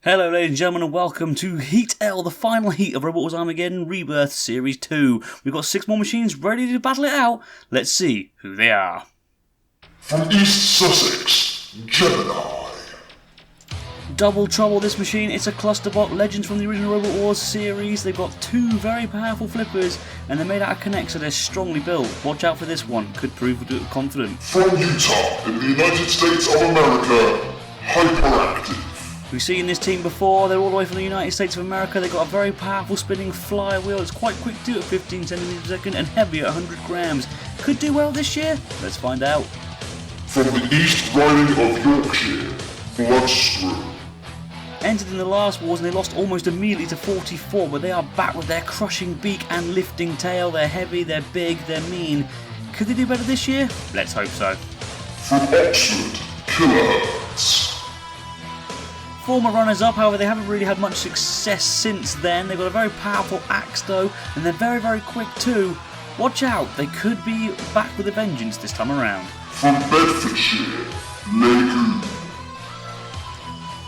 Hello ladies and gentlemen and welcome to Heat L, the final heat of Robot Wars Armageddon Rebirth Series 2. We've got 6 more machines ready to battle it out. Let's see who they are. From East Sussex, Gemini. Double trouble this machine, it's a clusterbot, legends from the original Robot Wars series. They've got 2 very powerful flippers and they're made out of connect, so they're strongly built. Watch out for this one, could prove confident. From Utah, in the United States of America, Hyperactive. We've seen this team before, they're all the way from the United States of America. They've got a very powerful spinning flywheel. It's quite quick too at 15 centimeters per second and heavy at 100 grams. Could do well this year? Let's find out. From the East Riding of Yorkshire, Bloodscrew. Entered in the last wars and they lost almost immediately to 44, but they are back with their crushing beak and lifting tail. They're heavy, they're big, they're mean. Could they do better this year? Let's hope so. From Oxford, Killerhurtz. Former runners-up, however, they haven't really had much success since then. They've got a very powerful axe though, and they're very, very quick too. Watch out, they could be back with a vengeance this time around. From Bedfordshire, Goob.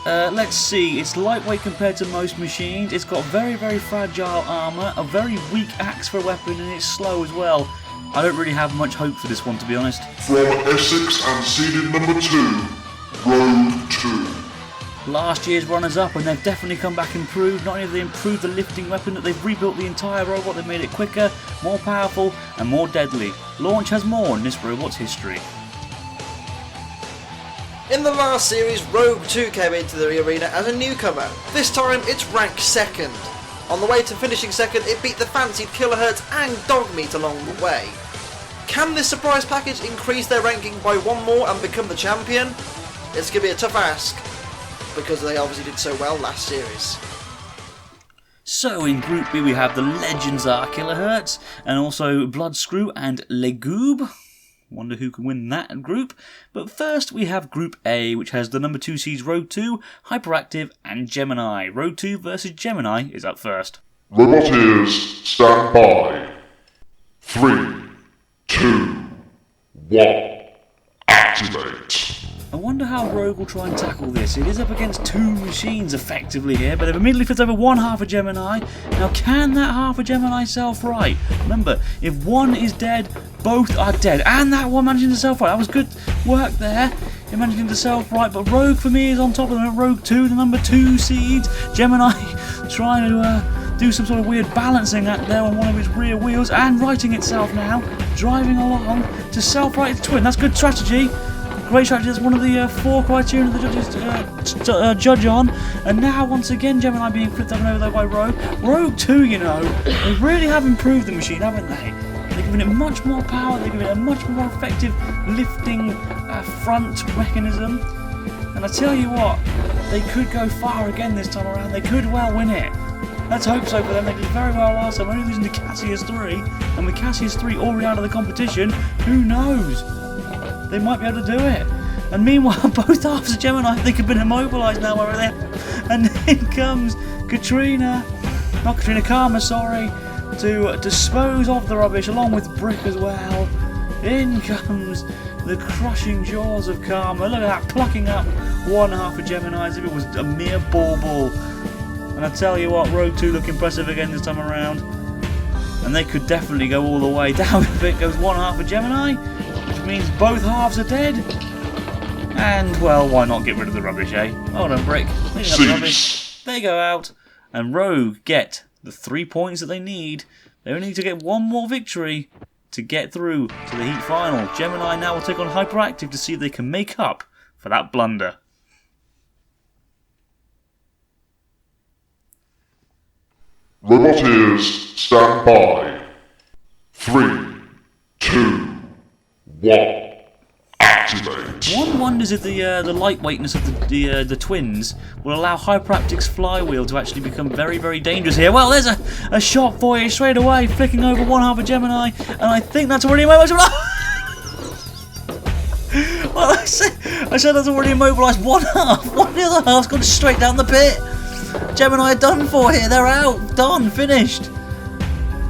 Let's see, it's lightweight compared to most machines. It's got very, very fragile armour, a very weak axe for a weapon, and it's slow as well. I don't really have much hope for this one, to be honest. From Essex and seeded number 2, Road 2. Last year's runners-up, and they've definitely come back improved. Not only have they improved the lifting weapon, but they've rebuilt the entire robot. They've made it quicker, more powerful, and more deadly. Launch has more in this robot's history. In the last series, Rogue 2 came into the arena as a newcomer. This time, it's ranked 2nd. On the way to finishing 2nd, it beat the fancied Killerhurtz and Dogmeat along the way. Can this surprise package increase their ranking by 1 more and become the champion? It's going to be a tough ask, because they obviously did so well last series. So in Group B we have the legends are Killerhurtz and also Bloodscrew and Goob. Wonder who can win that group. But first we have Group A, which has the number 2 seeds Rogue 2, Hyperactive and Gemini. Rogue 2 versus Gemini is up first. Roboteers, stand by. 3, 2, 1, activate. I wonder how Rogue will try and tackle this. It is up against 2 machines effectively here, but they've immediately flipped over one half of Gemini. Now can that half of Gemini self-right? Remember, if one is dead, both are dead. And that one managing to self-right. That was good work there in managing to self-right, but Rogue for me is on top of them. Rogue 2, the number 2 seeds. Gemini trying to do some sort of weird balancing act there on one of its rear wheels and righting itself now. Driving along to self-right its twin. That's good strategy. Great strategy, that's one of the 4 criteria the judges judge on. And now, once again, Gemini being flipped up and over there by Rogue. Rogue 2, you know, they really have improved the machine, haven't they? They've given it much more power, they've given it a much more effective lifting front mechanism. And I tell you what, they could go far again this time around, they could well win it. Let's hope so for them. They did very well last time, only losing to Cassius 3. And with Cassius 3 already out of the competition, who knows? They might be able to do it. And meanwhile, both halves of Gemini, I think, have been immobilised now over there. And in comes Karma, sorry, to dispose of the rubbish, along with Brick as well. In comes the crushing jaws of Karma. Look at that, plucking up one half of Gemini as if it was a mere bauble. And I tell you what, Rogue 2 look impressive again this time around. And they could definitely go all the way down if it goes one half of Gemini, which means both halves are dead. And, well, why not get rid of the rubbish, eh? Hold on, Brick. Clean up the rubbish. They go out, and Rogue get the 3 points that they need. They only need to get one more victory to get through to the Heat Final. Gemini now will take on Hyperactive to see if they can make up for that blunder. Roboteers, stand by. 3, 2, 1, activate. One wonders if the lightweightness of the twins will allow Hyperactive's flywheel to actually become very, very dangerous here. Well, there's a shot for you straight away, flicking over one half of Gemini, and I think that's already immobilised. Well, I said that's already immobilised one half. One of the other half's gone straight down the pit. Gemini are done for here. They're out, done, finished.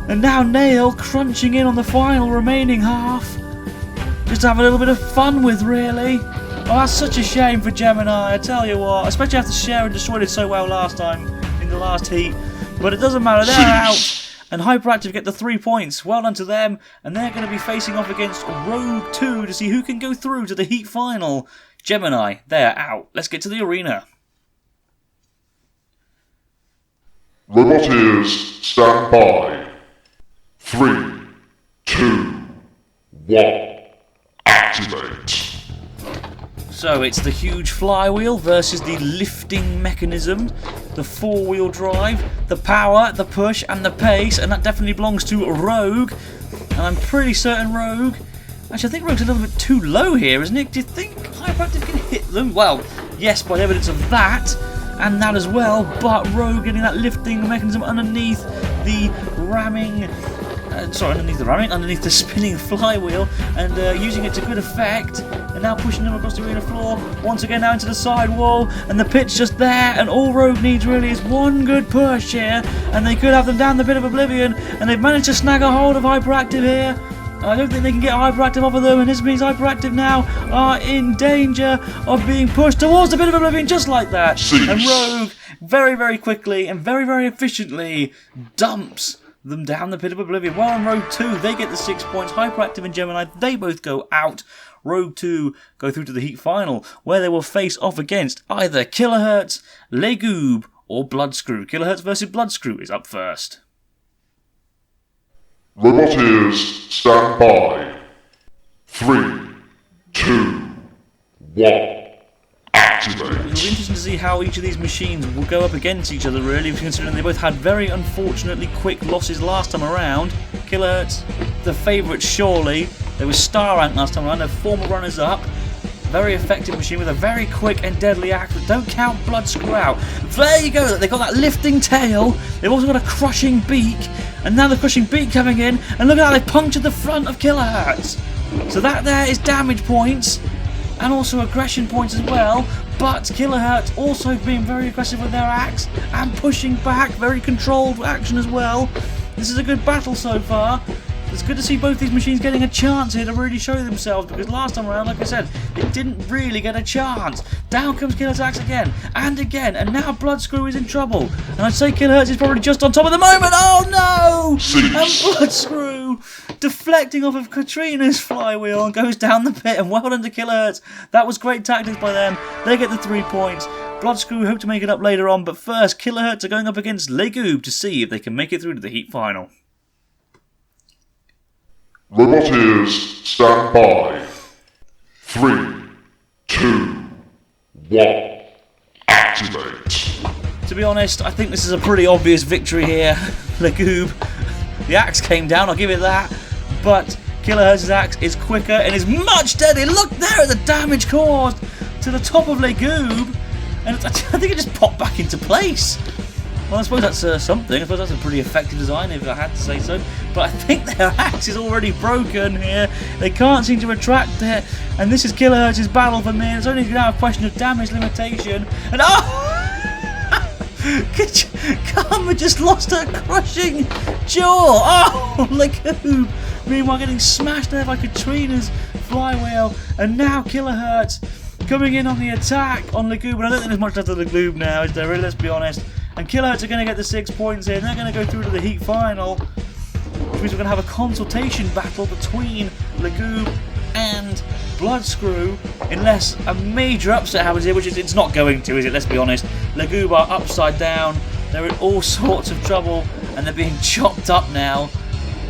And now Nail crunching in on the final remaining half. Just to have a little bit of fun with, really. Oh, that's such a shame for Gemini, I tell you what. Especially after Sharon destroyed it so well last time, in the last heat. But it doesn't matter, they're out. And Hyperactive get the 3 points. Well done to them. And they're going to be facing off against Rogue 2 to see who can go through to the heat final. Gemini, they're out. Let's get to the arena. Roboteers, stand by. 3, 2, 1, activate. So it's the huge flywheel versus the lifting mechanism, the 4-wheel drive, the power, the push and the pace, and that definitely belongs to Rogue. And I'm pretty certain Rogue... Actually, I think Rogue's a little bit too low here, isn't it? Do you think Hyperactive can hit them? Well, yes, by evidence of that, and that as well, but Rogue getting that lifting mechanism underneath the ramming... underneath the spinning flywheel, and using it to good effect, and now pushing them across the arena floor, once again now into the side wall, and the pit's just there, and all Rogue needs really is one good push here, and they could have them down the pit of oblivion, and they've managed to snag a hold of Hyperactive here. I don't think they can get Hyperactive off of them, and this means Hyperactive now are in danger of being pushed towards the pit of oblivion just like that. And Rogue, very, very quickly and very, very efficiently dumps them down the pit of oblivion. Well, on Rogue 2, they get the 6 points. Hyperactive and Gemini, they both go out. Rogue 2 go through to the heat final, where they will face off against either Killerhurtz, Goob, or Bloodscrew. Killerhurtz versus Bloodscrew is up first. Roboteers, stand by. 3, 2, 1. Activate. It'll be interesting to see how each of these machines will go up against each other, really, considering they both had very unfortunately quick losses last time around. Killerhurtz, the favourites surely. They were star ranked last time around, they're former runners-up. Very effective machine with a very quick and deadly axe, but don't count Bloodscrew out. There you go, they've got that lifting tail, they've also got a crushing beak, and now the crushing beak coming in, and look at how they punctured the front of Killerhurtz. So that there is damage points, and also aggression points as well, but Killerhurtz also being very aggressive with their axe, and pushing back, very controlled action as well. This is a good battle so far. It's good to see both these machines getting a chance here to really show themselves, because last time around, like I said, they didn't really get a chance. Down comes Killerhurtz axe again, and now Bloodscrew is in trouble. And I'd say Killerhurtz is probably just on top at the moment. Oh no! And Bloodscrew deflecting off of Katrina's flywheel and goes down the pit, and well done to Killerhurtz. That was great tactics by them. They get the 3 points. Bloodscrew hope to make it up later on, but first, Killerhurtz are going up against Goob to see if they can make it through to the heat final. Roboteers, stand by. 3, 2, 1. Activate. To be honest, I think this is a pretty obvious victory here. Goob, the axe came down, I'll give it that, but Killerhurtz's axe is quicker and is much deadlier. Look there at the damage caused to the top of Goob, and I think it just popped back into place. Well, I suppose that's something. I suppose that's a pretty effective design, if I had to say so. But I think their axe is already broken here. They can't seem to retract it. And this is Killerhurtz's battle for me. It's only now a question of damage limitation. And Karma just lost her crushing jaw. Oh, Goob. Meanwhile, getting smashed there by Katrina's flywheel. And now Killerhurtz coming in on the attack on Goob. And I don't think there's much left of Goob now, is there? Really, let's be honest. And Killerhurtz are going to get the 6 points here, and they're going to go through to the heat final, which means we're going to have a consultation battle between Goob and Bloodscrew, unless a major upset happens here, which it's not going to, is it? Let's be honest. Goob are upside down, they're in all sorts of trouble, and they're being chopped up now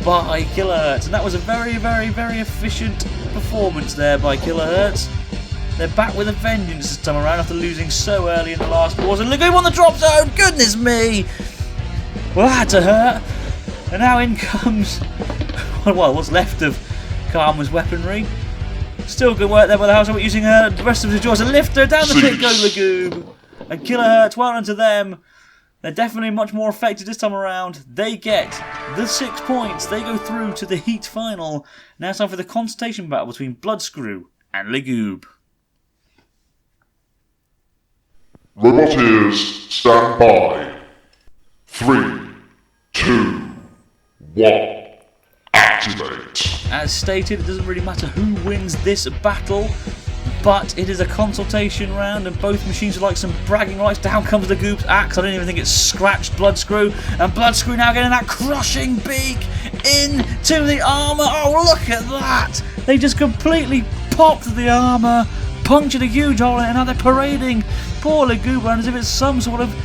by Killerhurtz. And that was a very, very, very efficient performance there by Killerhurtz. They're back with a vengeance this time around after losing so early in the last wars. And Goob on the drop zone! Goodness me! Well, that had to hurt. And now in comes, well, what's left of Karma's weaponry. Still good work there by the house. We're using her, the rest of the jaws to lift her. Down the pit goes Goob. And Killerhurtz, well done to them. They're definitely much more effective this time around. They get the 6 points. They go through to the heat final. Now it's time for the consultation battle between Bloodscrew and Goob. Roboteers, stand by. 3, 2, 1. Activate. As stated, it doesn't really matter who wins this battle. but it is a consultation round and both machines are like some bragging rights. Down comes the Goob's axe. I don't even think it's scratched Bloodscrew, and Bloodscrew now getting that crushing beak into the armour. Oh, look at that! They just completely popped the armour, punctured a huge hole in it, and now they're parading poor Goob around as if it's some sort of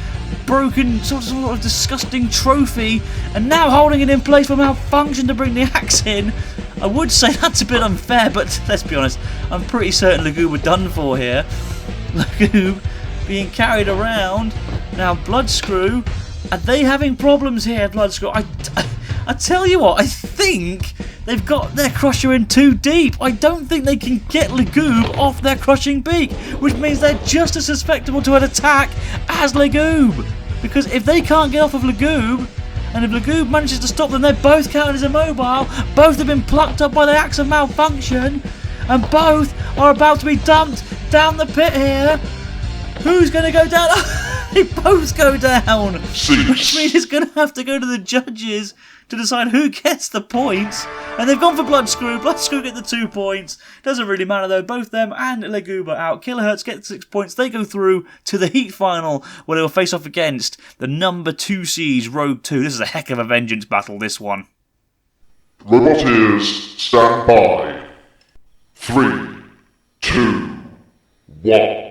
broken, sort of disgusting trophy, and now holding it in place for malfunction to bring the axe in. I would say that's a bit unfair, but let's be honest, I'm pretty certain Goob are done for here. Goob being carried around. Now Bloodscrew, are they having problems here, Bloodscrew? I tell you what, I think they've got their crusher in too deep. I don't think they can get Goob off their crushing beak, which means they're just as susceptible to an attack as Goob. Because if they can't get off of Goob, and if Goob manages to stop them, they're both counted as immobile. Both have been plucked up by the axe of malfunction, and both are about to be dumped down the pit here. Who's going to go down? They both go down, which means it's going to have to go to the judges to decide who gets the points. And they've gone for Bloodscrew. Bloodscrew get the 2 points. Doesn't really matter though. Both them and Goob are out. Killerhurtz get 6 points. They go through to the heat final where they will face off against the number 2 seeds, Rogue 2. This is a heck of a vengeance battle, this one. Roboteers, stand by. 3, 2, 1.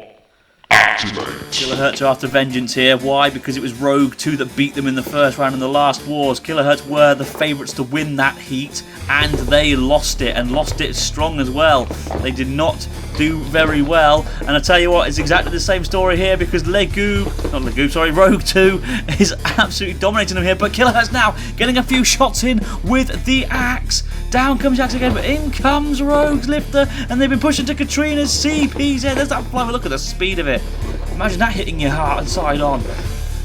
Activate. Killerhurtz are after vengeance here. Why? Because it was Rogue 2 that beat them in the first round in the last wars. Killerhurtz were the favourites to win that heat, and they lost it, and lost it strong as well. They did not do very well, and I tell you what, it's exactly the same story here because Rogue 2 is absolutely dominating them here, but Killerhurtz now getting a few shots in with the axe. Down comes the axe again, but in comes Rogue's lifter, and they've been pushing to Katrina's CPZ. There's that fly, look at the speed of it. Imagine that hitting your heart and side on.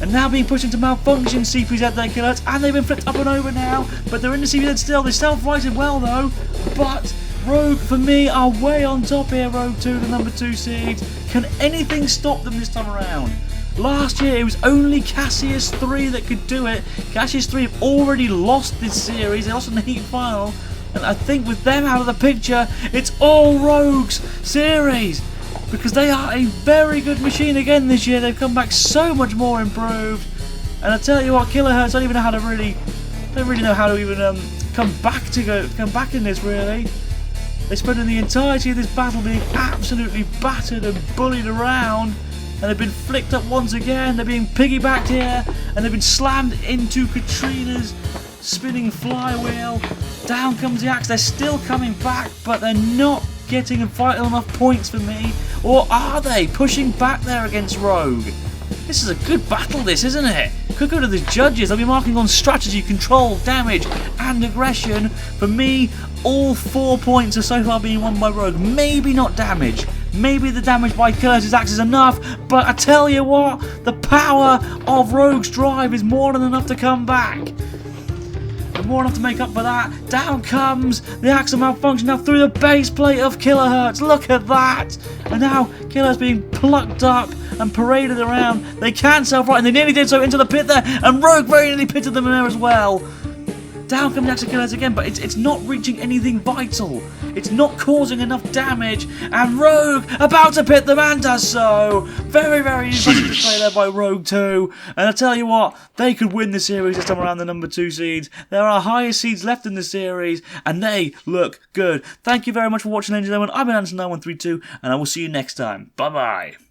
And now being pushed into malfunction CPZ there, Killerhurtz, and they've been flipped up and over now, but they're in the CPZ still. They're self-rising well though, but Rogue, for me, are way on top here, Rogue 2, the number 2 seed. Can anything stop them this time around? Last year, it was only Cassius 3 that could do it. Cassius 3 have already lost this series. They lost in the heat final. And I think with them out of the picture, it's all Rogue's series. Because they are a very good machine again this year. They've come back so much more improved. And I tell you what, Killerhurtz don't even know how to really even come back in this really. They spent the entirety of this battle being absolutely battered and bullied around, and they've been flicked up once again. They're being piggybacked here, and they've been slammed into Katrina's spinning flywheel. Down comes the axe. They're still coming back, but they're not getting vital enough points for me. Or are they pushing back there against Rogue? This is a good battle, this, isn't it? Could go to the judges. They'll be marking on strategy, control, damage, and aggression. For me, all 4 points are so far being won by Rogue. Maybe not damage. Maybe the damage by Curtis' axe is enough, but I tell you what, the power of Rogue's drive is more than enough to come back. And more enough to make up for that. Down comes the axe of malfunction now through the base plate of Killerhurtz. Look at that! And now Killerhurtz being plucked up and paraded around. They can self-right, and they nearly did so into the pit there, and Rogue very nearly pitted them in there as well. Down comes the axe of Killerhurtz again, but it's not reaching anything vital. It's not causing enough damage, and Rogue about to pit them and does so. Very, very impressive display there by Rogue 2. And I tell you what, they could win the series this time around, the number 2 seeds. There are higher seeds left in the series, and they look good. Thank you very much for watching, ladies and gentlemen. I've been Anderson9132, and I will see you next time. Bye-bye.